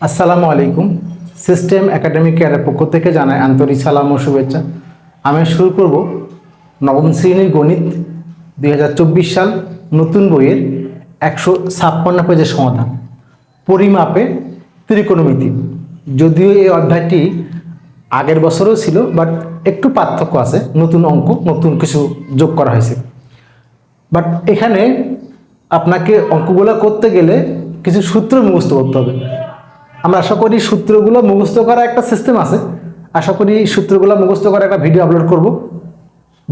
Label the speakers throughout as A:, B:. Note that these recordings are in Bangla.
A: আসসালামু আলাইকুম। সিস্টেম একাডেমিক কেয়ারের পক্ষ থেকে জানাই আন্তরিক সালাম ও শুভেচ্ছা। আমি শুরু করব নবম শ্রেণীর গণিত 2024 সাল নতুন বইয়ের 156 পেজের সমাধান, পরিমাপে ত্রিকোণমিতি। যদিও এই অধ্যায়টি আগের বছরও ছিল, বাট একটু পার্থক্য আছে, নতুন অঙ্ক, নতুন কিছু যোগ করা হয়েছে। বাট এখানে আপনাকে অঙ্কগুলো করতে গেলে কিছু সূত্র মুখস্থ করতে হবে। আমরা আশা করি সূত্রগুলো মুখস্থ করা একটা সিস্টেম আছে, আশা করি সূত্রগুলো মুখস্থ করা একটা ভিডিও আপলোড করব,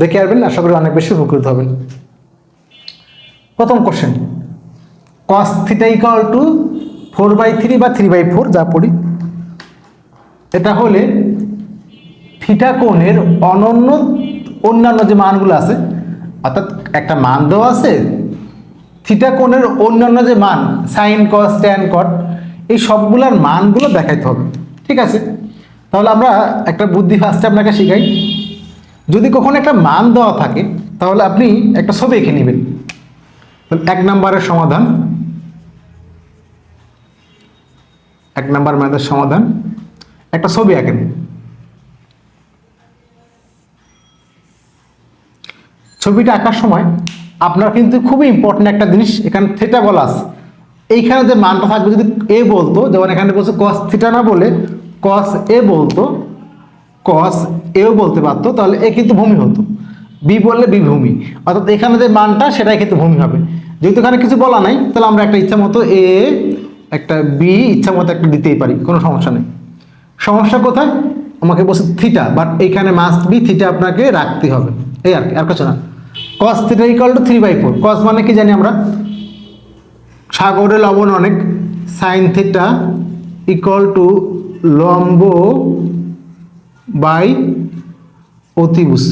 A: দেখে আসবেন, আশা করি অনেক বেশি উপকৃত হবেন। প্রথম question, cos theta equal to 4/3 বা 3/4 যা পড়ি, এটা হলে থিটা কোণের অন্যান্য যে মানগুলো আছে, অর্থাৎ একটা মান দেওয়া আছে, থিটা কোণের অন্যান্য যে মান সাইন কস ট্যান কট, এই সবগুলোর মানগুলো দেখাইতে হবে। ঠিক আছে, তাহলে আমরা একটা বুদ্ধি ফার্স্টে আপনাকে শিখাই। যদি কখনো একটা মান দেওয়া থাকে তাহলে আপনি একটা ছবি এঁকে নেবেন। এক নম্বরের সমাধান, এক নম্বর ম্যাথের সমাধান, একটা ছবি আঁকেন। ছবিটা আঁকার সময় আপনার কিন্তু খুবই ইম্পর্টেন্ট একটা জিনিস, এখানে থিটা বলা আছে, এইখানে যে মানটা থাকবে, যদি এ বলতো, যেমন এখানে বলছে কস থিটা না বলে কস এ বলতো, কস এও বলতে পারতো, তাহলে এ কিন্তু ভূমি হতো। বি বললে বি ভূমি, অর্থাৎ এখানে যে মানটা সেটাই কিন্তু ভূমি হবে। যেহেতু এখানে কিছু বলা নাই, তাহলে আমরা একটা ইচ্ছা মতো এ, একটা বি ইচ্ছা মতো একটা দিতেই পারি, কোনো সমস্যা নেই। সমস্যা কোথায়? আমাকে বলছে থিটা, বাট এইখানে মাস্ট বি থিটা আপনাকে রাখতে হবে, এই আর কি, আর কিছু না। Cos theta equal to 3/4। কস মানে কি জানি আমরা, সাগরে লবণ অনেক। সাইন থিটা ইকুয়াল টু লম্ব বাই অতিভুজ।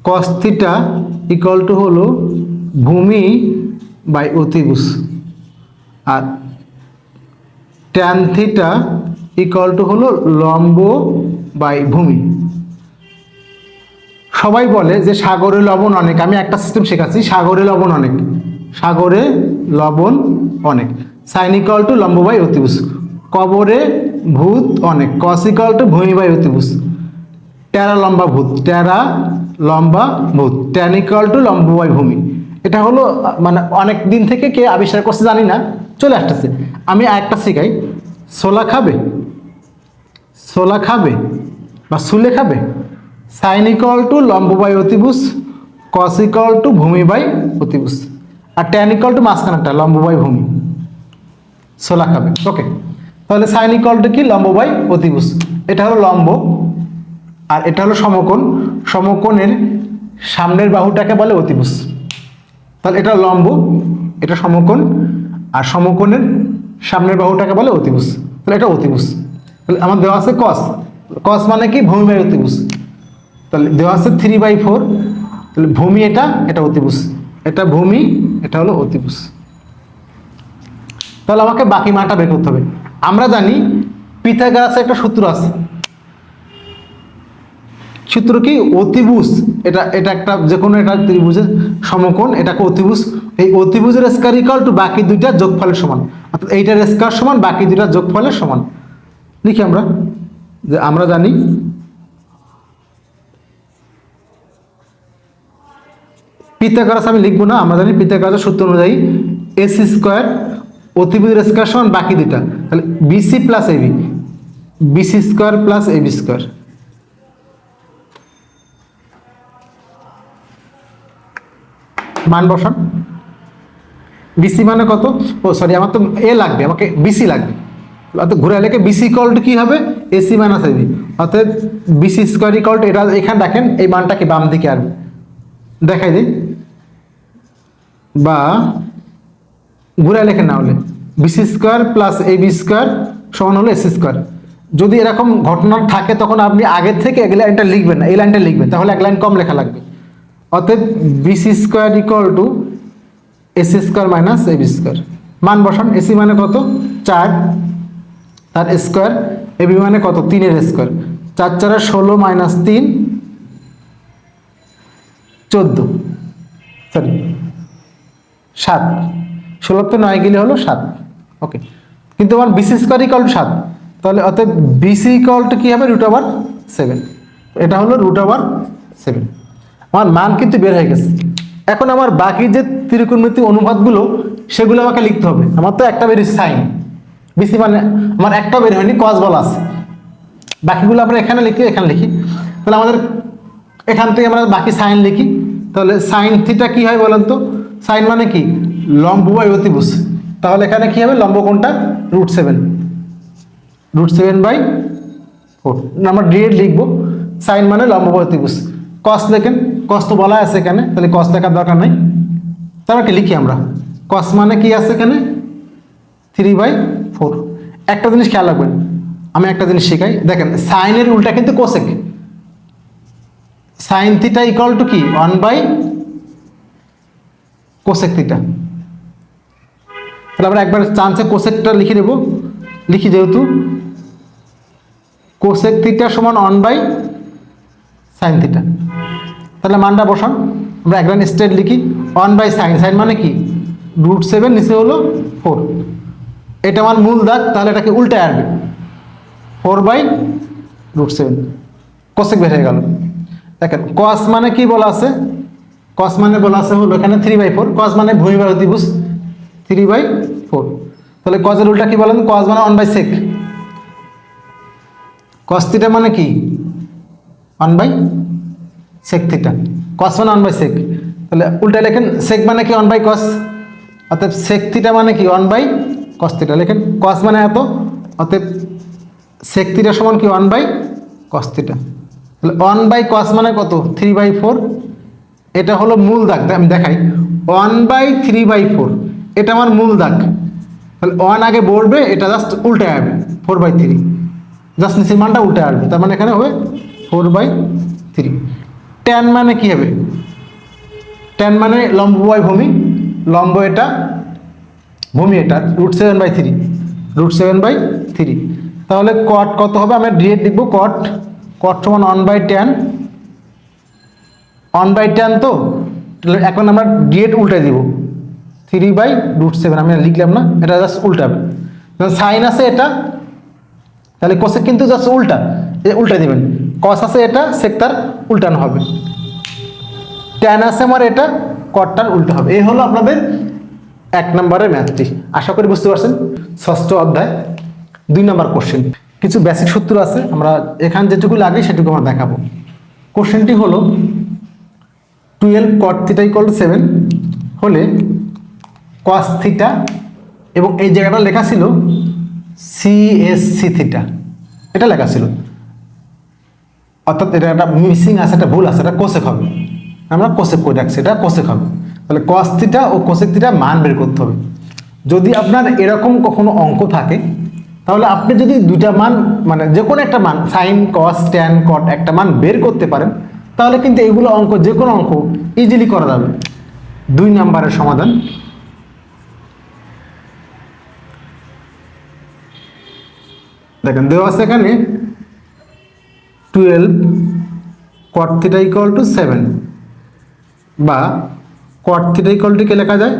A: কস থিটা ইকুয়াল টু হলো ভূমি বাই অতিভুজ। আর ট্যান থিটা ইকুয়াল টু হলো লম্ব বাই ভূমি। সবাই বলে যে সাগরে লবণ অনেক, আমি একটা সিস্টেম শেখাচ্ছি, সাগরে লবণ অনেক, সাগরে লবণ অনেক। সাইন ইকুয়াল টু লম্ব বাই অতিভুজ। কবরে ভূত অনেক, কস ইকুয়াল টু ভূমি বাই অতিভুজ। টেরা লম্বা ভূত, টেরা লম্বা ভূত। ট্যান ইকুয়াল টু লম্ব বাই ভূমি। এটা হলো মানে অনেক দিন থেকে কে আবিষ্কার করছে জানি না, চলে আসতেছে। আমি আরেকটা শিখাই, ছোলা খাবে, ছোলা খাবে বা সুলে খাবে। সাইন ইকুয়াল টু লম্ব বাই অতিভুজ, কস ইকুয়াল টু ভূমি বাই অতিভুজ, আর ট্যান ইকুয়াল টু মাঝখানেরটা লম্ব বাই ভূমি। ছোলা খাবে, ওকে। তাহলে সাইন ইকুয়াল টু কি, লম্ব বাই অতিভুজ। এটা হলো লম্ব আর এটা হলো সমকোণ। সমকোণের সামনের বাহুটাকে বলে অতিভুজ। তাহলে এটা লম্ব, এটা সমকোণ, আর সমকোণের সামনের বাহুটাকে বলে অতিভুজ। তাহলে এটা অতিভুজ। তাহলে আমার দেওয়া আছে কস, কস মানে কি, ভূমি বাই অতিভুজ। তাহলে দেওয়া আছে 3/4, তাহলে ভূমি এটা, এটা অতিভুজ, এটা ভূমি, এটা হলো অতিভুজ। তাহলে আমাকে বাকি মানটা বের করতে হবে। আমরা জানি পিথাগোরাসের একটা সূত্র আছে, সূত্র কি, অতিভুজ, এটা এটা একটা যে কোনো একটা ত্রিভুজের সমকোণ, এটাকে অতিভুজ। এই অতিভুজের স্কয়ার ইকুয়াল টু বাকি দুইটা যোগফলের সমান, অর্থাৎ এইটার স্কয়ার সমান বাকি দুইটা যোগফলের সমান। লিখি আমরা, যে আমরা জানি পিথাগোরাস, আমি লিখবো না, আমরা জানি পিথাগোরাসের সূত্র অনুযায়ী এসি স্কয়ার অতিভুজের স্কয়ার সমান বাকি দুইটা, তাহলে BC plus AB, BC square plus AB square. মান বসান। বিসি মানে কত, ও সরি, আমার তো এ লাগবে, আমাকে বিসি লাগবে, অর্থাৎ ঘুরে লেখে বিসি ইকুয়াল টু কি হবে, এসি মাইনাস এবি, অর্থাৎ বিসি স্কয়ার ইকুয়াল টু, এটা এখানে দেখেন এই মানটা কি বাম দিকে আসবে, দেখাই দিই, বা ঘুরে লেখে না হলে BC square plus AB square সমান হলো এসি স্কয়ার। যদি এরকম ঘটনা থাকে তখন আপনি আগের থেকে এই লাইনটা লিখবেন না, এই লাইনটা লিখবেন, তাহলে এক লাইন কম লেখা লাগবে। অতএব BC square equal to AC square minus AB square. মান বসান, এসি মানে কত 4, তার স্কয়ার, এবি মানে কত 3 এর স্কয়ার, 4 4 16 মাইনাস 3 14, সরি 7, 16 তো 9 গেলে হলো 7, ওকে। কিন্তু আমার বিসি স্কোয়ার ইকুয়াল টু 7, তাহলে অতএব বিসি ইকুয়াল টু কী হবে √7, এটা হলো √7। আমার মান কিন্তু বের হয়ে গেছে। এখন আমার বাকি যে ত্রিকোণমিতিক অনুপাতগুলো সেগুলো আমাকে লিখতে হবে। আমার তো একটা বেরিয়েছে সাইন, বিসি মানে আমার একটা বের হয়নি, কস বলা আছে, বাকিগুলো আমরা এখানে লিখি তাহলে আমাদের এখান থেকে আমরা বাকি সাইন লিখি। তাহলে সাইন থিটা কি হয় বলেন তো? সাইন মানে কি? লম্ব বাই অতিভুজ। তাহলে এখানে কি হবে? লম্ব কোণটা √7, √7/4 আমরা ডিরেক্ট লিখবো। সাইন মানে লম্ব বাই অতিভুজ। কস লেখেন, কস তো বলা আছে এখানে, তাহলে কস লেখার দরকার নাই। তারপর কি লিখি আমরা? কস মানে কি আছে এখানে? 3/4। একটা জিনিস খেয়াল রাখবেন, আমি একটা জিনিস শেখাই, দেখেন সাইনের উল্টা কিন্তু cosec. Sine theta equal to কি? 1/কোসেক থিটা। তাহলে আমরা একবার চান্সে কোসেকটা লিখে দেবো, লিখি যেহেতু কোসেক থিটা সমান 1/সাইন থিটা। তাহলে মানটা বসান, আমরা একবার স্ট্রেট লিখি 1/সাইন, সাইন মানে কি? √7, নিচে হলো 4। এটা আমার মূল দাগ, তাহলে এটাকে উল্টে আসবে 4/√7, কোসেক বের হয়ে গেল। দেখেন কস মানে কি বলা আছে? কস মানে বলা আছে হলো এখানে 3/4, কস মানে ভূমি বাই অতিভুজ 3/4। তাহলে কসের উল্টা কি বলেন? কস মানে 1/সেক। কস থিটা মানে কি? 1/সেক থিটা। কস মানে 1/সেক, তাহলে উল্টা লেখেন সেক মানে কি? 1/কস। অতএব সেক থিটা মানে কি? 1/কস থিটা। লেখেন কস মানে এত, অতএব সেক থিটা সমান কি? 1/কস থিটা। তাহলে 1/কস মানে কত? 3/4। এটা হলো মূল দাগ, আমি দেখাই 1/3/4, এটা আমার মূল দাগ। তাহলে 1 আগে বলবে, এটা জাস্ট উল্টে আসবে 4/3, জাস্ট নিচের মানটা উল্টে আসবে, তার মানে এখানে হবে 4/3। ট্যান মানে কি হবে? ট্যান মানে লম্ব বাই ভূমি, লম্ব এটা, ভূমি এটা, √7/3, √7/3। তাহলে কট কত হবে? আমরা ডিরেক্ট লিখবো কট সমান 1/tan, 1/tan। তো এখন আমরা ডিরেক্ট উল্টে দিব 3/√7, আমি লিখলাম না, এটা জাস্ট উল্টাবে। সাইন আছে এটা, তাহলে কোসেক কিন্তু জাস্ট উল্টা, উল্টে দিবেন। কস আছে এটা, সেক তার উল্টানো হবে। ট্যান আছে আমার এটা, কটটার উল্টো হবে। এই হলো আপনাদের 1 নম্বরের ম্যাথটি। আশা করি বুঝতে পারছেন। 6ষ্ঠ অধ্যায় 2 নম্বর কোশ্চেন। কিছু বেসিক সূত্র আছে, আমরা এখানে যেটুকু লাগে সেটুকু আমরা দেখাবো। কোশ্চেনটি হলো 12 cot θ = 7 হলে cos θ, এবং এই জায়গাটা লেখা ছিল CSC θ, এটা লেখা ছিল, অর্থাৎ এটা একটা মিসিং আছে, একটা ভুল আছে, এটা কোসেক হবে, আমরা কোসেক করে রাখছি, এটা কোসেক হবে। তাহলে cos θ ও কোসেক θ মান বের করতে হবে। যদি আপনার এরকম কখনো অঙ্ক থাকে, তাহলে আপনি যদি দুইটা মান, মানে যে কোনো একটা মান, সাইন কস ট্যান কট একটা মান বের করতে পারেন, তাহলে কিন্তু এগুলো অঙ্ক, যে কোনো অঙ্ক ইজিলি করা যাবে। 2 নম্বরের সমাধান। দেখেন দেওয়া আছে এখানে 12 cot θ = 7, বা cot θ = কে লেখা যায়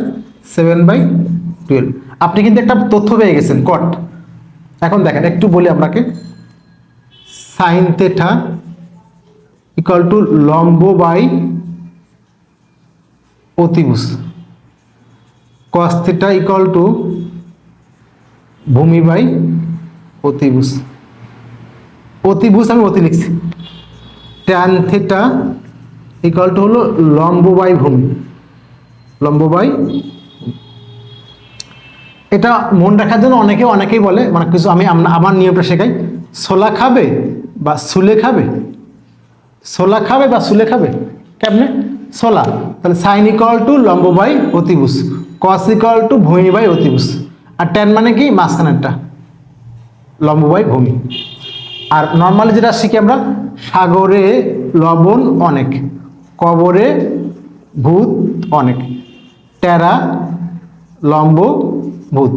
A: 7/12। আপনি কিন্তু একটা তথ্য পেয়ে গেছেন কট। এখন দেখেন একটু বলি আপনাকে, সাইন থেটা ইকুয়াল টু লম্ব বাই অতিভুজ, কস থেটা ইকুয়াল টু ভূমি বাই অতিভুজ। অতিভুজ আমি অতি লিখছি। ট্যান থেটা ইকুয়াল টু হলো লম্ব বাই ভূমি, লম্ব বাই। এটা মন রাখার জন্য অনেকেই বলে, মানে কিছু আমি আমার নিয়মটা শেখাই, ছোলা খাবে বা সুলে খাবে, ছোলা খাবে বা সুলে খাবে, কেমনে? ছোলা, তাহলে সাইন ইকুয়াল টু লম্ব বাই অতিভুজ, কস ইকুয়াল টু ভূমি বাই অতিভুজ, আর ট্যান মানে কি? মাঝখানেরটা, লম্ব বাই ভূমি। আর নর্মালি যেটা শিখি আমরা, সাগরে লবণ অনেক, কবরে ভূত অনেক, টেরা লম্ব ভূত।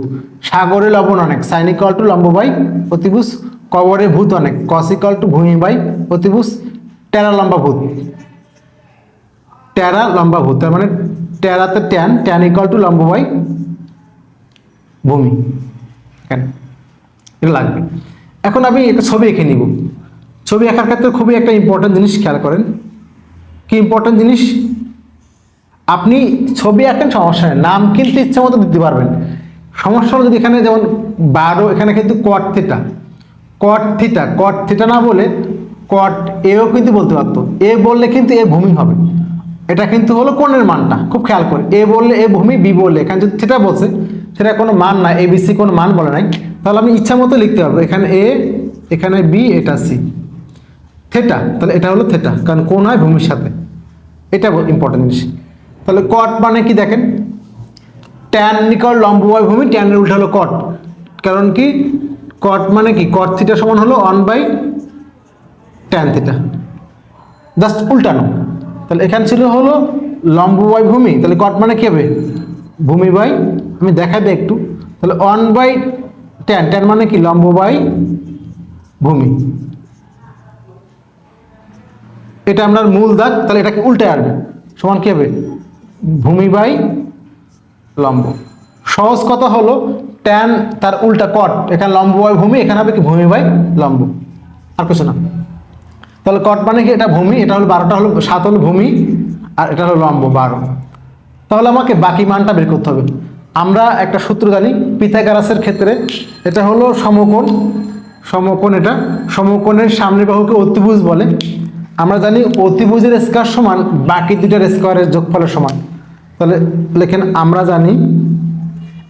A: সাগরে লবণ অনেক, সাইন ইকুয়াল টু লম্ব বাই অতিভুজ, কবরে ভূত অনেক, কস ইকুয়াল টু ভূমি বাই অতিভুজ, টেরা লম্বা ভূত, টেরা লম্বা ভূত, তার মানে টেরাতে ট্যান, ট্যান ইকুয়াল টু লম্ব বাই ভূমি। কেন এটা লাগবে। এখন আমি একটা ছবি এঁকে নিব। ছবি আঁকার ক্ষেত্রে খুবই একটা ইম্পর্টেন্ট জিনিস খেয়াল করেন। কি ইম্পর্টেন্ট জিনিস? আপনি ছবি আঁকেন সমস্যা নেই, নাম কিন্তু ইচ্ছা মতো দিতে পারবেন। সমস্যা হলো যদি এখানে যেমন 12, এখানে কিন্তু কট থিটা, কট থিটা, কট থিটা না বলে কট এও কিন্তু বলতে পারতো। এ বললে কিন্তু এ ভূমি হবে, এটা কিন্তু হলো কোণের মানটা, খুব খেয়াল করে। এ বললে এ ভূমি, বি বললে এখানে যদি থিটা বলছে সেটা কোনো মান না, এ বি সি কোনো মান বলে নাই, তাহলে আমি ইচ্ছা মতো লিখতে পারবো। এখানে এ, এখানে বি, এটা সি, থিটা, তাহলে এটা হলো থিটা, কারণ কোণ হয় ভূমির সাথে। এটা ইম্পর্টেন্ট জিনিস। তাহলে কট মানে কি দেখেন, ট্যান নিকট লম্ববায় ভূমি, ট্যানের উল্টা হলো কট। কারণ কি, কট মানে কি, কট থিটা সমান হলো 1/tan থিটা, জাস্ট উল্টানো। তাহলে এখানে ছিল হলো লম্ববায় ভূমি, তাহলে কট মানে কি হবে, ভূমি বাই, আমি দেখাই দিই একটু। তাহলে 1/tan, ট্যান মানে কি লম্ববায় ভূমি, এটা আপনার মূল দাগ, তাহলে এটাকে উল্টে আসবে, সমান কি হবে, ভূমি বাই লম্ব। সহজ কথা হলো ট্যান তার উল্টা কট, এখানে লম্ব বাই ভূমি, এখানে হবে কি ভূমি বাই লম্ব, আর কিছু না। তাহলে কট মানে কি, এটা ভূমি, এটা হলো 12টা হলো 7 হলো ভূমি, আর এটা হলো লম্ব 12। তাহলে আমাকে বাকি মানটা বের করতে হবে। আমরা একটা সূত্র জানি পিথাগোরাসের ক্ষেত্রে, এটা হলো সমকোণ, সমকোণ, এটা সমকোণের সামনের বাহুকে অতিভুজ বলে। আমরা জানি অতিভুজের স্কয়ার সমান বাকি দুটার স্কয়ারের যোগফলের সমান। তাহলে লেখেন, আমরা জানি,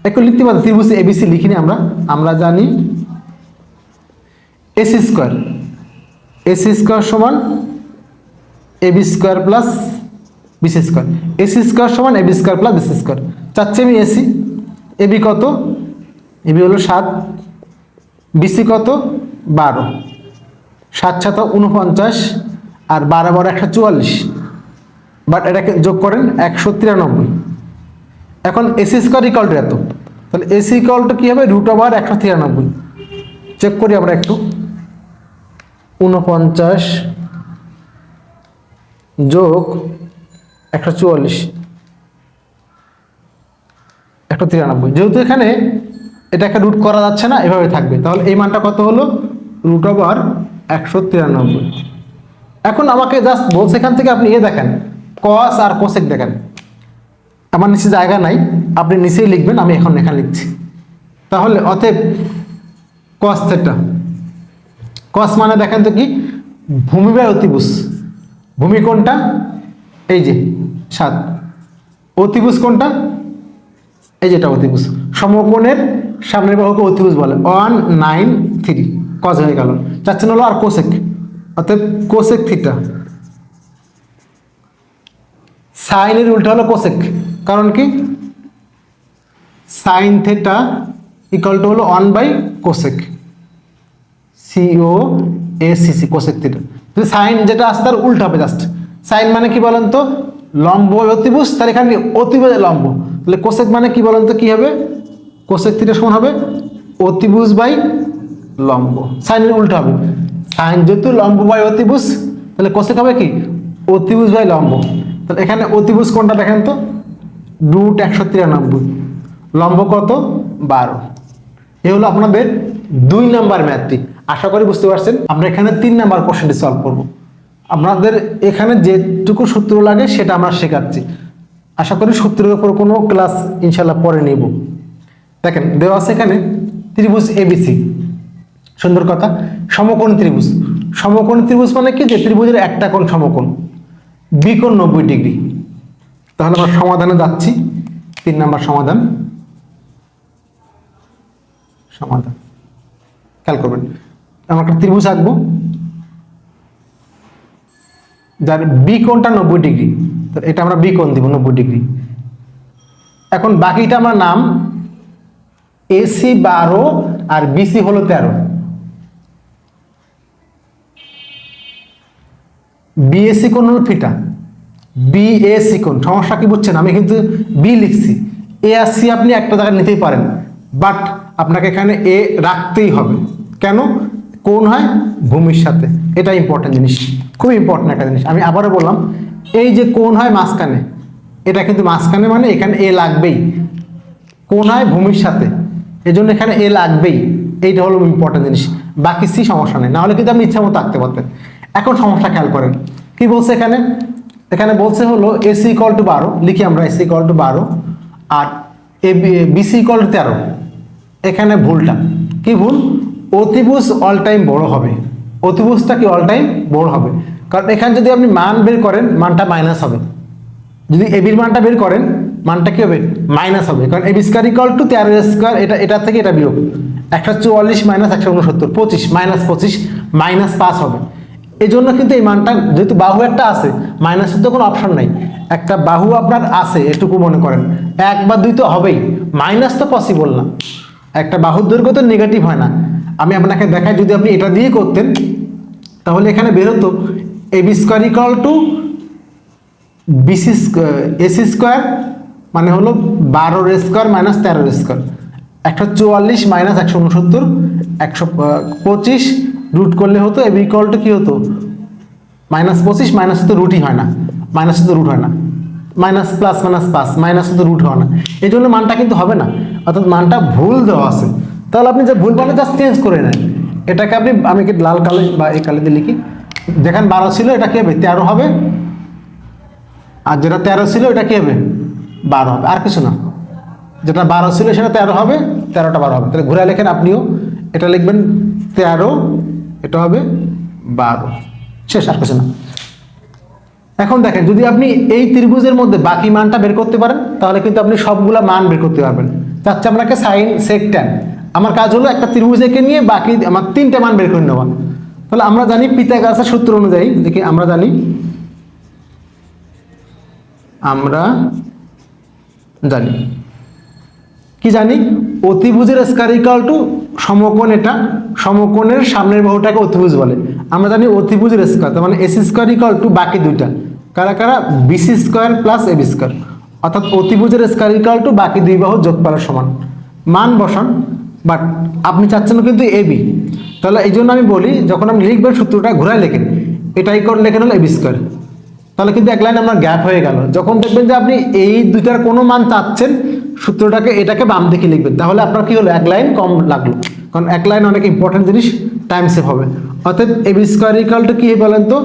A: একটু লিখতে পারি, ত্রিভুজ এবিসি লিখিনি আমরা জানি এসি স্কয়ার, এসি স্কয়ার সমান AB square plus BC square, AC square সমান AB square plus BC square. চাচ্ছি আমি এসি, এবি কত, এবি হলো 7, বিসি কত 12, 7 7 49, আর 12 12 144, বাট এটাকে যোগ করেন 193। এখন এসি স্কয়ার ইকুয়াল টু এত, তাহলে এসি ইকুয়াল টু কি হবে, √193। চেক করি আমরা একটু, 49 যোগ 144, 193। যেহেতু এখানে এটাকে রুট করা যাচ্ছে না, এভাবে থাকবে, তাহলে এই মানটা কত হলো, √193। এখন আমাকে জাস্ট বলছে এখান থেকে আপনি দেখেন, কস আর কোসেক দেখেন। আমার নিচে জায়গা নাই, আপনি নিচেই লিখবেন, আমি এখন এখানে লিখছি। তাহলে অতএব কস থিটা, কস মানে দেখেন তো কি, ভূমি বাই অতিভুজ। ভূমি কোনটা, এই যে 7, অতিভুজ কোনটা, এই যেটা অতিভুজ। সমকোণের সামনের বাহুকে অতিভুজ বলে, 193, কস হয়ে গেল। চাচ্ছেন হলো আর কোসেক, অতএব কোসেক থিটা, সাইনের উল্টা হলো কোসেক, কারণ কি সাইন থিটা ইকুয়াল টু হলো 1/কোসেক, COSEC, কোসেক থিটা। সাইন যেটা আছে তার উল্টা হবে জাস্ট। সাইন মানে কি বলেন তো, লম্ব অতিভুজ, তার এখানে অতিভুজ লম্ব, তাহলে কোসেক মানে কি বলেন তো, কি হবে, কোসেক থিটা সমান হবে অতিভুজ বাই লম্ব। সাইনের উল্টা হবে, সাইন যেহেতু লম্ব বাই অতিভুজ, তাহলে কোসেক হবে কি অতিভুজ বাই লম্ব। তাহলে এখানে অতিভুজ কোনটা দেখেন তো, √193, লম্ব কত 12। এই হলো আপনাদের 2 নাম্বার ম্যাথটি। আশা করি বুঝতে পারছেন। আমরা এখানে 3 নাম্বার কোশ্চেনটি সলভ করব। আপনাদের এখানে যেটুকু সূত্র লাগে সেটা আমরা শেখাচ্ছি। আশা করি সূত্রের উপর কোনো ক্লাস ইনশাল্লাহ পরে নিব। দেখেন দেওয়া আছে এখানে ত্রিভুজ এবিসি, সুন্দর কথা, সমকোণ ত্রিভুজ। সমকোণ ত্রিভুজ মানে কি, যে ত্রিভুজের একটা কোণ সমকোণ, বি কোণ 90 ডিগ্রি। তাহলে আমরা সমাধানে যাচ্ছি, 3 নাম্বার সমাধান। সমাধান খেয়াল করবেন, আমরা একটা ত্রিভুজ আঁকবো যার বি কোণটা 90 ডিগ্রি, তো এটা আমরা বি কোণ দিব 90 ডিগ্রি। এখন বাকিটা আমরা নাম, এসি 12 আর বিসি হলো 13। বিএসি কোণ হলো থিটা, বিএসি কোণ, সমস্যা কি বুঝছেন, আমি কিন্তু বি লিখছি, এ আর সি আপনি একটা জায়গায় নিতেই পারেন, বাট আপনাকে এখানে এ রাখতেই হবে। কেন, কোণ হয় ভূমির সাথে, এটা ইম্পর্টেন্ট জিনিস, খুব ইম্পর্টেন্ট একটা জিনিস। আমি আবারও বললাম, এই যে কোণ হয় মাঝখানে, এটা কিন্তু মাঝখানে মানে এখানে এ লাগবেই। কোণ হয় ভূমির সাথে, এই জন্য এখানে এ লাগবেই, এইটা হলো ইম্পর্টেন্ট জিনিস। বাকি সি সমস্যা নেই, না হলে কিন্তু আপনি ইচ্ছা মতো আঁকতে পারতেন। এখন সমস্যা খেয়াল করেন কি বলছে এখানে, এখানে বলছে হলো এসি ইকুয়াল টু 12, লিখি আমরা এসি ইকুয়াল টু 12 আর এ বিসি ইকুয়াল টু 13। এখানে ভুলটা কি ভুল, অতিভুজ অল টাইম বড় হবে, অতিভুজটা কি অল টাইম বড় হবে, কারণ এখানে যদি আপনি মান বের করেন মানটা মাইনাস হবে, যদি এবির মানটা বের করেন মানটা কি হবে মাইনাস হবে, কারণ AB square equal to 13 square, এটা থেকে এটা বিয়োগ 144 মাইনাস 169 25 মাইনাস 25 মাইনাস 5 হবে। এই জন্য কিন্তু এই মানটা যেহেতু বাহু একটা আছে, মাইনাসের তো কোনো অপশন নাই, একটা বাহু আপনার আছে এটুকু মনে করেন, 1 বা 2 তো হবেই, মাইনাস তো পসিবল না, একটা বাহুর দৈর্ঘ্য তো নেগেটিভ হয় না। আমি আপনাকে দেখাই, যদি আপনি এটা দিয়ে করতেন তাহলে এখানে বের হতো AB square equal to BC AC square মানে হলো 12 square minus 13 square, 144 minus 169 125 root করলে হতো এবি ইকুয়াল টু কি হতো মাইনাস 25, মাইনাস তো রুটই হয় না, মাইনাস তো রুট হয় না, minus plus minus pass, minus তো রুট হয় না, এই জন্য মানটা কিন্তু হবে না, অর্থাৎ মানটা ভুল দেওয়া আছে। তাহলে আপনি যে ভুল মানে জাস্ট চেঞ্জ করে নেন, এটাকে আপনি, আমি কি লাল কালি বা এই কালি দিয়ে লিখি, যেখানে 12 ছিল এটা কি হবে 13 হবে, আর যেটা 13 ছিল এটা কি হবে 12 হবে, আর কিছু না, যেটা 12 ছিল সেটা 13 হবে, 13টা 12 হবে। তাহলে ঘুরে লেখেন আপনিও, এটা লিখবেন 13, এটা হবে 12, শেষ, আর কিছু না। এখন দেখেন যদি আপনি এই ত্রিভুজের মধ্যে বাকি মানটা বের করতে পারেন তাহলে কিন্তু আপনি সবগুলা মান বের করতে পারবেন। চাচ্ছে আপনাকে সাইন সেক ট্যান, আমার কাজ হলো একটা ত্রিভুজ এঁকে নিয়ে বাকি আমার 3টে মান বের করে নেওয়া। তাহলে আমরা জানি পিথাগোরাসের সূত্র অনুযায়ী, দেখি আমরা জানি কি জানি, অতিভুজের স্কয়ার ইকুয়াল টু সমকোণ, এটা সমকোণের সামনের বাহুটাকে অতিভুজ বলে। আমরা জানি অতিভুজের স্কয়ার তার মানে এসি স্কয়ার ইকুয়াল টু বাকি দুইটা কারা কারা, BC square plus AB square, অর্থাৎ অতিভুজের স্কয়ার ইকুয়াল টু বাকি দুই বাহুর যোগফলের সমান। মান বসান, বাট আপনি চাচ্ছেন কিন্তু এবি, তাহলে এই জন্য আমি বলি যখন আপনি লিখবেন সূত্রটা ঘুরায় লেখেন, এটা ইকুয়াল লেখেন হলো এবি স্কয়ার, তাহলে কিন্তু এক লাইন আপনার গ্যাপ হয়ে গেল। যখন দেখবেন যে আপনি এই দুইটার কোনো মান চাচ্ছেন, সূত্রটাকে এটাকে বাম দিকে লিখবেন, তাহলে আপনার কি হলো এক লাইন কম লাগলো, কারণ এক লাইন অনেক ইম্পর্টেন্ট জিনিস, টাইম সেভ হবে। অর্থাৎ এবি স্কয়ার ইকুয়াল টু কি বলেন তো,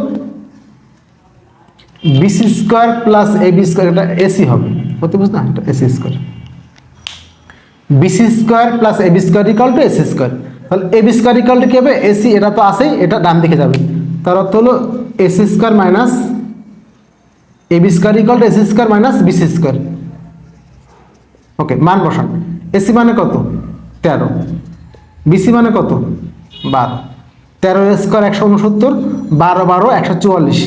A: BC square plus AB square, এটা এসি হবে, অতিভুজ না, এটা AC square, BC square plus AB square equal to AC square. তাহলে এবি স্কয়ার ইকুয়াল টু কি হবে, এসি, এটা তো আছেই, এটা ডান দিকে যাবে, তার অর্থ হলো AC square minus AB square equal to AC square minus BC square. Okay, মান বসান, এসি মানে কত 13, বিসি মানে কত 12, 13 স্কয়ার 169, 12 12 144,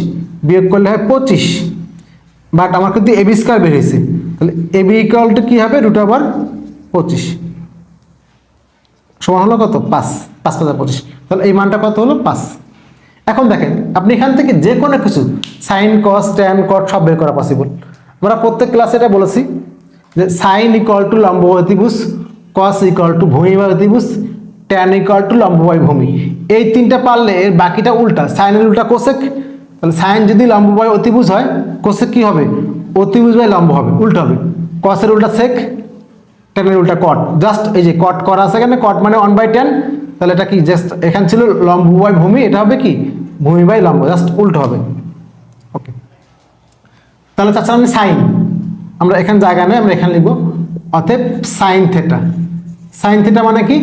A: বিয়োগ করলে হয় 25, বাট আমার কিন্তু এবি স্কয়ার বের হয়েছে, তাহলে এবি ইকুয়াল টু কি হবে রুট ওভার 25 সমান হলো কত 5, 5 5 25, তাহলে এই মানটা কত হলো 5। এখন দেখেন আপনি এখান থেকে যে কোনো কিছু সাইন কস ট্যান কট সব বের করা পসিবল। আমরা প্রত্যেক ক্লাসে এটা বলেছি যে সাইন ইকুয়াল টু লম্ববাহু অতিভুজ, কস ইকুয়াল টু ভূমিবাহু অতিভুজ, ট্যান ইকুয়াল টু লম্ববাহু ভূমি, এই তিনটা পারলে এর বাকিটা উল্টা, সাইনের উল্টা কোসেক, তাহলে সাইন যদি লম্ববাহু অতিভুজ হয় কোসেক কি হবে অতিভুজ বাই লম্ব হবে, উল্টা হবে, কসের উল্টা সেক, ট্যানের উল্টা কট, জাস্ট এই যে কট করা আছে এখানে, কট মানে 1/tan, তাহলে এটা কি জাস্ট এখানে ছিল লম্ব বাই ভূমি, এটা হবে কি ভূমি বাই লম্ব, জাস্ট উল্টো হবে। ওকে, তাহলে তাছাড়া আমি সাইন, আমরা এখানে জায়গা নেই, আমরা এখানে লিখবো অতএব সাইন থেটা, সাইন থেটা মানে কি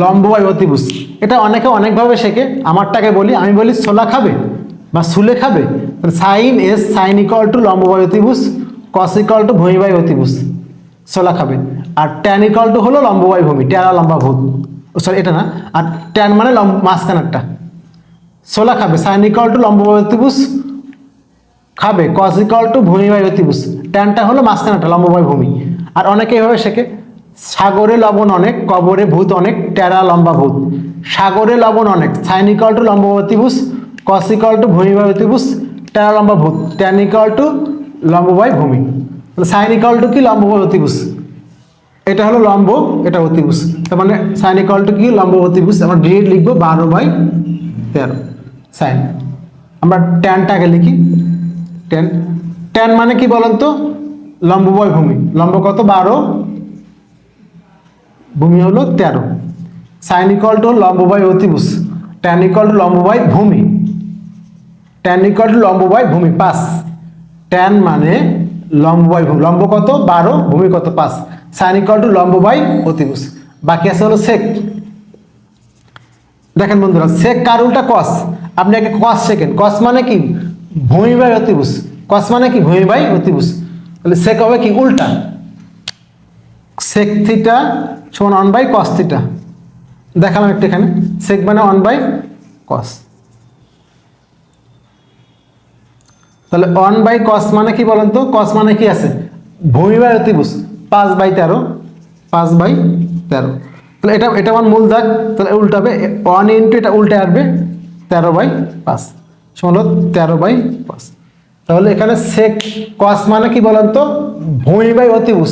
A: লম্ব বাই অতিভুজ। এটা অনেকে অনেকভাবে শেখে, আমারটাকে বলি, আমি বলি ছোলা খাবে বা সুলে খাবে, sine S sine equal to লম্ব বাই অতিভুজ, কস ইকুয়াল টু ভূমি বাই অতিভুজ, ছোলা খাবে, আর ট্যান ইকুয়াল টু হলো লম্ব বাই ভূমি, ট্যান লম্বা ভূত, সরি এটা না, আর ট্যান মানে মাঝখানেরটা, ছোলা খাবে, সাইন ইকুয়াল টু লম্ব বাই অতিভুজ খাবে, কস ইকুয়াল টু ভূমি বাই অতিভুজ, ট্যানটা হলো মাঝখানেরটা লম্ব বাই ভূমি। আর অনেকে এইভাবে শেখে সাগরে লবণ অনেক, কবরে ভূত অনেক, টেরা লম্বা ভূত, সাগরে লবণ অনেক, সাইন ইকুয়াল টু লম্ব বাই অতিভুজ, কস ইকুয়াল টু ভূমি বাই অতিভুজ, টেরা লম্বা ভূত, ট্যান ইকুয়াল টু লম্ব বাই ভূমি, সাইন ইকুয়াল টু কি লম্ব বাই অতিভুজ, এটা হলো লম্ব, এটা অতিভুজ, তার মানে সাইন ইকুয়াল টু কি লম্ব অতিভুজ, আমরা ডিরেক্ট লিখবো 12/13 সাইন। আমরা ট্যানটাকে লিখি, ট্যান, ট্যান মানে কি বলেন তো লম্ব বাই ভূমি, লম্ব কত 12, ভূমি হলো 13, সাইন ইকুয়াল টু লম্ব বাই অতিভুজ, ট্যান ইকুয়াল টু লম্ব বাই ভূমি, ট্যান ইকুয়াল টু লম্ব বাই ভূমি 5, ট্যান মানে লম্ব বাই ভূমি, লম্ব কত 12, ভূমি কত 5, সাইন ইকুয়াল টু লম্ব বাই অতিভুজ। বাকি আছে হলো সেক। দেখেন বন্ধুরা, সেক কার উল্টা কস, আপনি আগে কস শেখেন। কস মানে কি ভূমি বাই অতিভুজ, কস মানে কি ভূমি বাই অতিভুজ, তাহলে সেক হবে কি উল্টা, সেক থিটা সমান 1 বাই কস থিটা। দেখালাম একটু এখানে, সেক মানে 1 বাই কস, তাহলে 1 বাই কস মানে কি বলেন তো, কস মানে কি আছে ভূমি বাই অতিভুজ, 5 বাই 13, 5 বাই 13, তাহলে এটা আমার মূল দাগ, তাহলে উল্টাবে 1 ইন্টু এটা উল্টে আসবে 13 বাই 5 সমান 13 বাই 5। তাহলে এখানে সেক কস মানে কি বলেন তো ভূমি বাই অতিভুজ,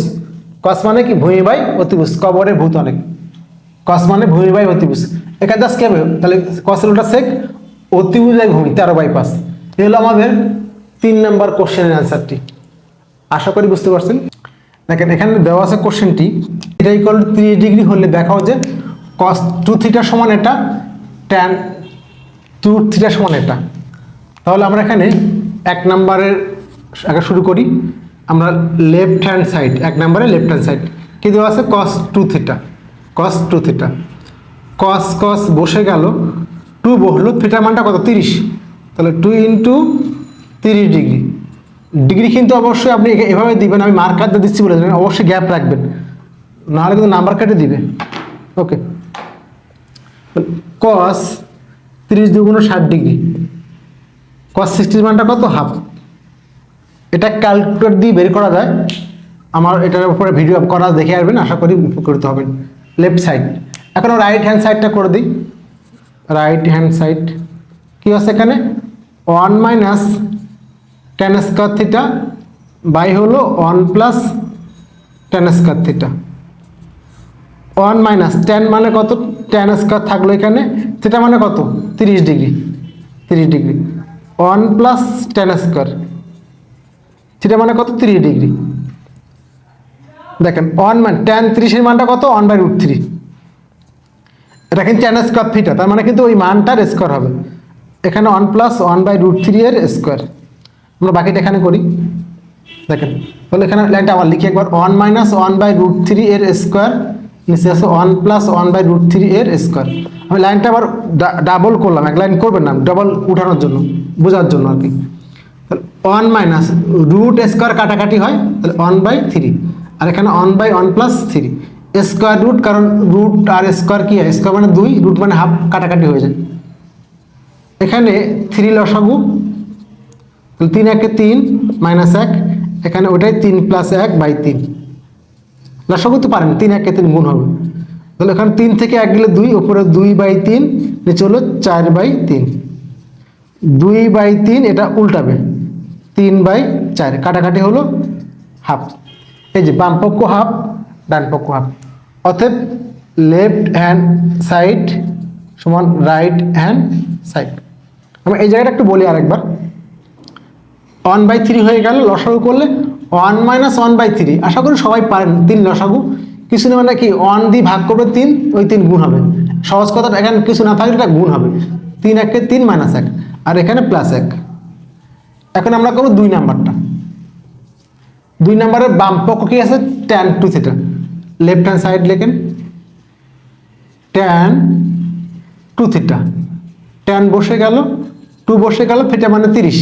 A: কস মানে কি ভূমি বাই অতিভুজ, কবরে ভূত অনেক, কস মানে ভূমি বাই অতিভুজ। এখানে দাস কি হবে, তাহলে কসের উল্টা সেক, অতিভুজ বাই ভূমি 13 বাই 5। এই হলো আমাদের 3 নম্বর কোশ্চেনের অ্যান্সারটি। আশা করি বুঝতে পারছেন। দেখেন এখানে দেওয়া আছে কোশ্চেনটি, এটা ইকুয়াল টু 30 ডিগ্রি হলে দেখাও যে কস 2 থিটা সমান এটা, ট্যান 2 থিটা সমান এটা। তাহলে আমরা এখানে 1 নম্বরের আগে শুরু করি। আমরা লেফট হ্যান্ড সাইড, 1 নম্বরে লেফট হ্যান্ড সাইড কি দেওয়া আছে, কস 2 থিটা, কস 2 থিটা, কস কস বসে গেল, 2 বসলো, থিটা মানটা কত 30, তাহলে 2 ইন্টু 30 ডিগ্রি। ডিগ্রি কিন্তু অবশ্যই আপনি এভাবে দিবেন, আমি মার্কার দিয়ে দিচ্ছি বলে অবশ্যই গ্যাপ রাখবেন, নাহলে কিন্তু নাম্বার কেটে দিবে। ওকে, কস 30 দুগুণ 60 ডিগ্রি, কস 60 মানটা কত হাফ, এটা ক্যালকুলেটর দিয়ে বের করা যায়। আমার এটার উপরে ভিডিও করা দেখে আসবেন, আশা করি উপকৃত হবেন। লেফট সাইড, এখন রাইট হ্যান্ড সাইডটা করে দিই। রাইট হ্যান্ড সাইড কি আছে এখানে 1 minus tan square theta by হলো 1 plus tan square theta. 1 minus tan মানে কত, ট্যান স্কয়ার থাকলো এখানে, থিটা মানে কত 30 degree, 30 degree, 1 plus tan square, theta মানে কত 30 ডিগ্রি। দেখেন 1 মান ট্যান 30 এর মানটা কত 1 বাই রুট 3, এটা কিন্তু ট্যান স্কয়ার থিটা, তার মানে কিন্তু ওই মানটার স্কয়ার হবে। এখানে 1 প্লাস 1 বাই রুট 3 এর স্কয়ার। আমরা বাকিটা এখানে করি। দেখেন তাহলে এখানে লাইনটা আবার লিখি একবার, 1 মাইনাস 1 বাই রুট 3 এর স্কয়ার, নিচে আছে 1 প্লাস 1 বাই রুট 3 এর স্কয়ার। আমি লাইনটা আবার ডাবল করলাম, এক লাইন করবেন না, ডাবল উঠানোর জন্য, বোঝার জন্য আর কি। তাহলে 1 মাইনাস রুট স্কয়ার কাটাকাটি হয়, তাহলে 1 বাই 3, আর এখানে 1 বাই 1 প্লাস 3 স্কয়ার রুট, কারণ রুট আর স্কয়ার কি হয়, স্কয়ার মানে 2, রুট মানে হাফ, কাটাকাটি হয়ে যায়। এখানে 3 লসাগু, 3 একে 3 মাইনাস 1, এখানে ওটাই 3 প্লাস 1 বাই 3, লসাগু তো পারেন 3 একে 3 গুণ হবে, তাহলে এখানে 3 থেকে 1 গেলে 2, উপরে 2 বাই 3, নিচে হলো 4 বাই 3, 2 বাই 3 এটা উল্টাবে 3 বাই 4, কাটাকাটি হলো হাফ। এই যে বাম পক্ষ হাফ, ডান পক্ষ হাফ, অতএব লেফট হ্যান্ড সাইড সমান রাইট হ্যান্ড সাইড। আমরা এই জায়গাটা একটু বলি আরেকবার, 1 বাই 3 হয়ে গেল, লসাগু করলে 1 মাইনাস 1 বাই 3, আশা করি সবাই পারেন 3 লসাগু, কিছু না মানে কি 1 দিয়ে ভাগ করবে 3, ওই 3 গুণ হবে, সহজ কথা, এখানে কিছু না থাকলে এটা গুণ হবে, 3 একে 3 মাইনাস 1, আর এখানে প্লাস 1। এখন আমরা করবো 2 নাম্বারটা। 2 নাম্বারের বাম পক্ষ কি আছে tan 2 theta, left hand side লেখেন ট্যান 2 থিটা, ট্যান বসে গেল, 2 বসে গেল, থিটা মানে 30,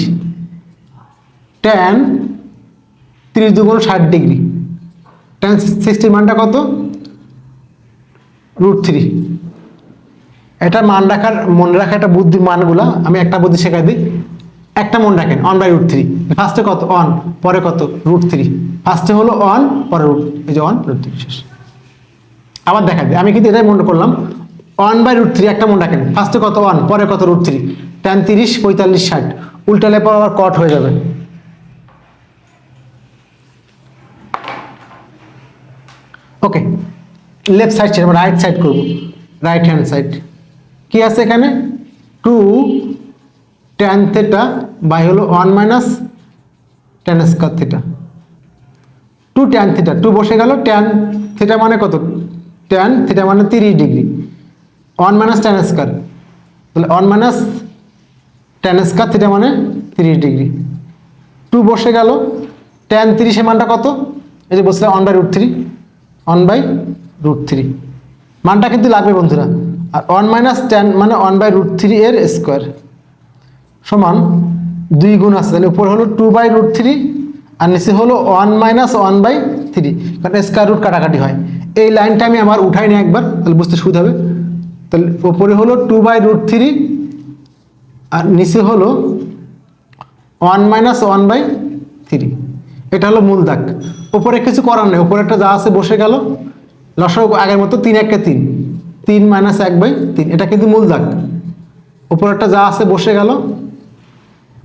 A: ট্যান 30 দুগুণ 60 ডিগ্রি, ট্যান 60 মানটা কত রুট 3। এটা মান রাখার, মনে রাখা একটা বুদ্ধি, মানগুলা আমি একটা বুদ্ধি শেখাই দিই। একটা মনে রাখেন 1 বাই রুট 3, ফার্স্টে কত 1, পরে কত রুট 3, ফার্স্টে হলো 1, পরে রুট, এই যে 1 রুট 3 শেষ। আবার দেখা দিই, আমি কিন্তু এটাই মনে করলাম 1 বাই রুট 3, একটা মনে রাখেন, ফার্স্টে কত 1, পরে কত রুট 3, ট্যান 30 45 60, উল্টালে পর আবার কট হয়ে যাবে। ওকে, লেফট সাইড ছেড়ে রাইট সাইড করব, রাইট হ্যান্ড সাইড কি আছে এখানে 2 ট্যান থিটা বাই হলো 1 minus tan square theta, 2 tan theta, 2 বসে গেল, ট্যান থিটা মানে কত ট্যান থিটা মানে 30 ডিগ্রি, 1 মাইনাস ট্যান স্কয়ার, তাহলে 1 মাইনাস ট্যান স্কয়ার থিটা মানে 30 ডিগ্রি। 2 বসে গেল, ট্যান 30 এর মানটা কত? এই যে বলছিলাম 1/√3, 1/√3 মানটা কিন্তু লাগবে বন্ধুরা। আর 1 মাইনাস ট্যান মানে 1/√3 এর স্কয়ার সমান 2 গুণ আছে, তাহলে উপরে হলো 2/√3 আর নিচে হলো 1 মাইনাস 1/3, কারণ স্কয়ার রুট কাটাকাটি হয়। এই লাইনটা আমি আমার উঠাই নিই একবার, তাহলে বুঝতে সুবিধা হবে। তাহলে উপরে হলো 2/√3 আর নিচে হলো 1 মাইনাস 1/3, এটা হলো মূল দাগ। উপরে কিছু করার নেই, উপরে একটা যা আছে বসে গেল, লসাগু আগের মতো 3 1 3, 3 মাইনাস 1/3, এটা কিন্তু মূল দাগ। উপরে একটা যা আছে বসে গেল,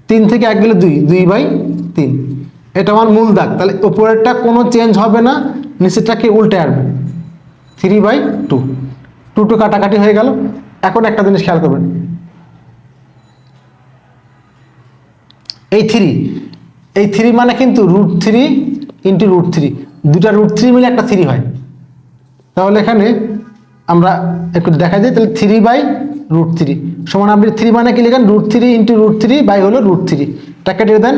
A: 3 থেকে 1 গেলে 2, 2/3, এটা আমার মূল দাগ। তাহলে উপরেরটা কোনো চেঞ্জ হবে না, নিচেরটাকে উল্টে আসবে, 3/2, 2 কাটাকাটি হয়ে গেল। এখন একটা জিনিস খেয়াল করবেন, এই 3 মানে কিন্তু √3 ইন্টু √3, দুটা √3 মিলে একটা 3 হয়। তাহলে এখানে আমরা একটু দেখা যায়, তাহলে 3/√3 সমান, আপনি 3 মানে কি লিখেন, √3 ইন্টু √3 বাই হলো √3, এটা কেটে দেন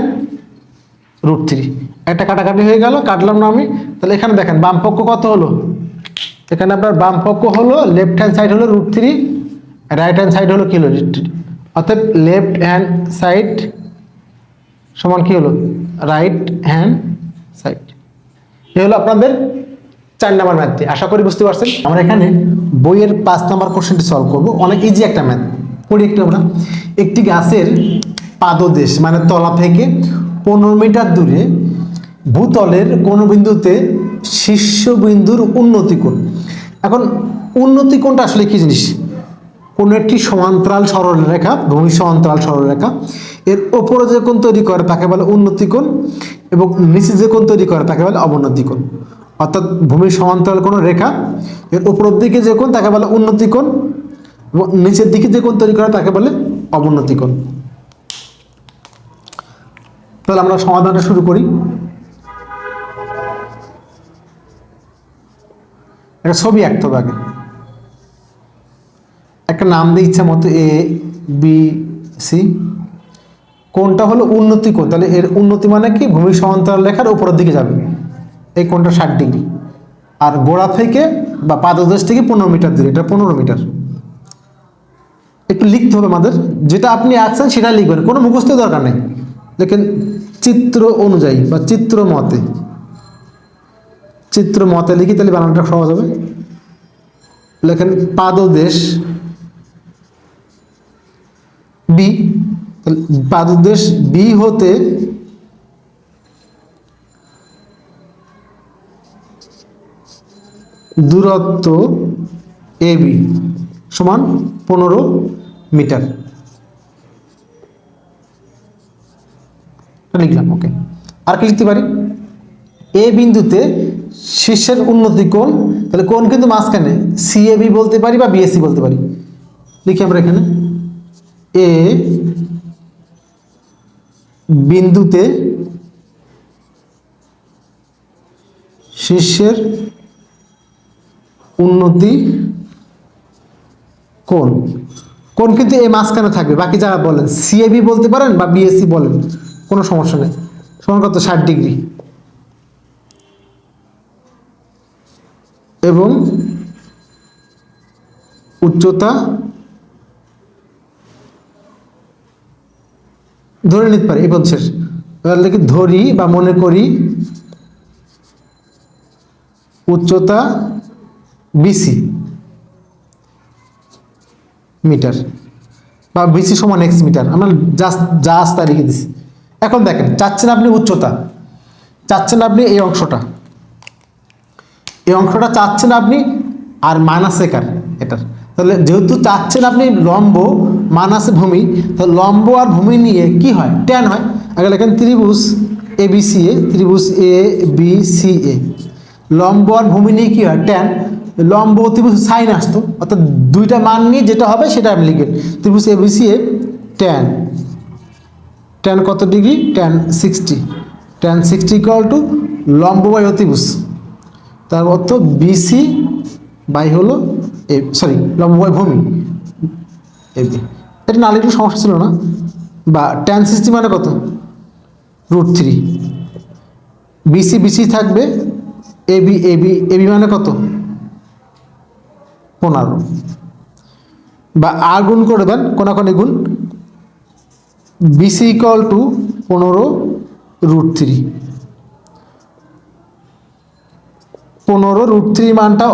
A: √3, একটা কাটাকাটি হয়ে গেল, কাটলাম না আমি। তাহলে এখানে দেখেন বাম পক্ষ কত হলো, এখানে আপনার বাম পক্ষ হলো লেফট হ্যান্ড সাইড হলো √3, রাইট হ্যান্ড সাইড হলো কি হলো √3, অর্থাৎ লেফট হ্যান্ড সাইড সমান কি হলো রাইট হ্যান্ড সাইড। এই হলো আপনাদের 4 নাম্বার ম্যাথটি, আশা করি বুঝতে পারছেন। আমরা এখানে বইয়ের 5 নাম্বার কোশ্চেনটি সলভ করব, অনেক ইজি একটা ম্যাথ। করি একটু আমরা। একটি গাছের পাদদেশ মানে তলা থেকে 15 মিটার দূরে ভূতলের কোন বিন্দুতে শীর্ষবিন্দুর উন্নতি কোণ। এখন উন্নতি কোণটা আসলে কি জিনিস? কোনো একটি সমান্তরাল সরলরেখা, ভূমি সমান্তরাল সরলরেখা, এর ওপরে যে কোণ তৈরি করে তাকে বলে উন্নতি কোণ, এবং নিচে যে কোণ তৈরি করে তাকে বলে অবনতি কোণ। অর্থাৎ ভূমি সমান্তরাল কোনো রেখা, এর উপরের দিকে যে কোণ তাকে বলে উন্নতি কোণ, এবং নিচের দিকে যে কোণ তৈরি করে তাকে বলে অবনতি কোণ। তাহলে আমরা সমাধানটা শুরু করি। একটা ছবি আঁকতে হবে আগে, একটা নাম দিয়ে ইচ্ছা মতো ABC, কোণটা হলো উন্নতি কোণ, তাহলে এর উন্নতি মানে কি, ভূমি সমান্তরাল রেখার উপরের দিকে যাবে, এই কোণটা 60 ডিগ্রি। আর গোড়া থেকে বা পাদদেশ থেকে 15 মিটার দূরে, এটা 15 মিটার। একটু লিখতে হবে আমাদের, যেটা আপনি আঁকছেন সেটা লিখবেন, কোনো মুখস্থ দরকার নেই। দেখেন চিত্র অনুযায়ী বা চিত্র মতে লিখি, তাহলে বানানটা সহজ হবে। লেখেন পাদদেশ বি, পাদদেশ বি হতে দূরত্ব AB সমান 15 মিটার লিখলাম। ওকে, আর কি লিখতে পারি, এ বিন্দুতে শীর্ষের উন্নতি কোণ, তাহলে কোণ কিন্তু মাঝখানে, CAB বলতে পারি বা BAC বলতে পারি। লিখি আমরা এখানে, এ বিন্দুতে শীর্ষের উন্নতি কোণ, কোণ কিন্তু এই মাঝখানে থাকবে, বাকি যারা বলেন CAB বলতে পারেন বা BAC বলেন, কোনো সমস্যা নেই। সমান কত, 60 ডিগ্রি, এবং উচ্চতা ধরে নিতে পারি, এই বলছে লিখি ধরি বা মনে করি উচ্চতা BC মিটার, বা BC সমান X মিটার, আমরা জাস্ট তা লিখে দিচ্ছি। এখন দেখেন, চাচ্ছেন আপনি উচ্চতা, চাচ্ছেন আপনি এই অংশটা চাচ্ছেন আপনি, আর মাইনাস একার এটার, তাহলে যেহেতু চাচ্ছেন আপনি লম্ব মাইনাস ভূমি, তাহলে লম্ব আর ভূমি নিয়ে কি হয়, ট্যান হয়। আগে লেখেন ত্রিভুজ ABCA, ত্রিভুজ ABCA, লম্ব আর ভূমি নিয়ে কি হয়, ট্যান। লম্ব ত্রিভুজ সাইন আসতো, অর্থাৎ দুইটা মান নিয়ে যেটা হবে সেটা আপনি লিখবেন। ত্রিভুজ ABCA ট্যান কত degree, tan 60, tan 60 equal to লম্ব বাই অতিভুজ, তার অর্থ BC বাই হলো সরি লম্ব বাই ভূমি এবি। এটা নাহলে একটু সমস্যা ছিল না। বা tan 60 মানে কত, √3। বিসি বিসি থাকবে, এবি এবি এবি মানে কত, 15। বা আর গুণ করে দেন কোনাকুনি গুণ, বিসি ইকুয়াল টু 15 √3। 15 √3 মানটা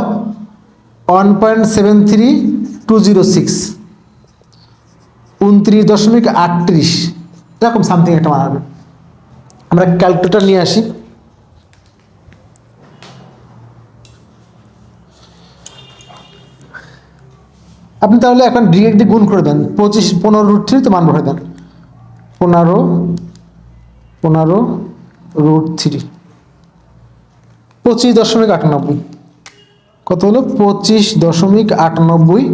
A: 1.73206, 29.38 এরকম সামথিং একটা মান হবে। আমরা ক্যালকুলেটর নিয়ে আসি। আপনি তাহলে এখন ডিরেক্টলি গুণ করে দেন, 15 √3 তো মান বসাই দেন, 15 √3 25.98। কত হলো, 25.98।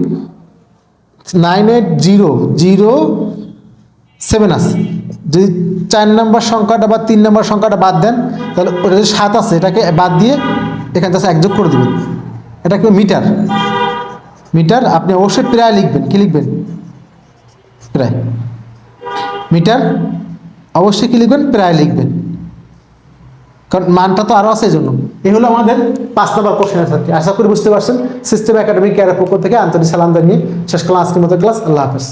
A: 98007 আছে। যদি 4 নম্বর সংখ্যাটা বা 3 নম্বর সংখ্যাটা বাদ দেন, তাহলে ওটা যে 7 আছে এটাকে বাদ দিয়ে এখানে জাস্ট 1 যোগ করে দেবেন। এটা কি মিটার, মিটার আপনি অবশ্যই প্রায় লিখবেন। কি লিখবেন, প্রায়। মিটার অবশ্যই কি লিখবেন, প্রায় লিখবেন, কারণ মানটা তো আরও আছে এই জন্য। এই হলো আমাদের 5 নম্বর কোশ্চেনের সাথে। আশা করি বুঝতে পারছেন। সিস্টেম একাডেমিক কেয়ারের পক্ষ থেকে আন্তরিক সালাম জানিয়ে শেষ করলাম আজকের মতো ক্লাস। আল্লাহ হাফেজ।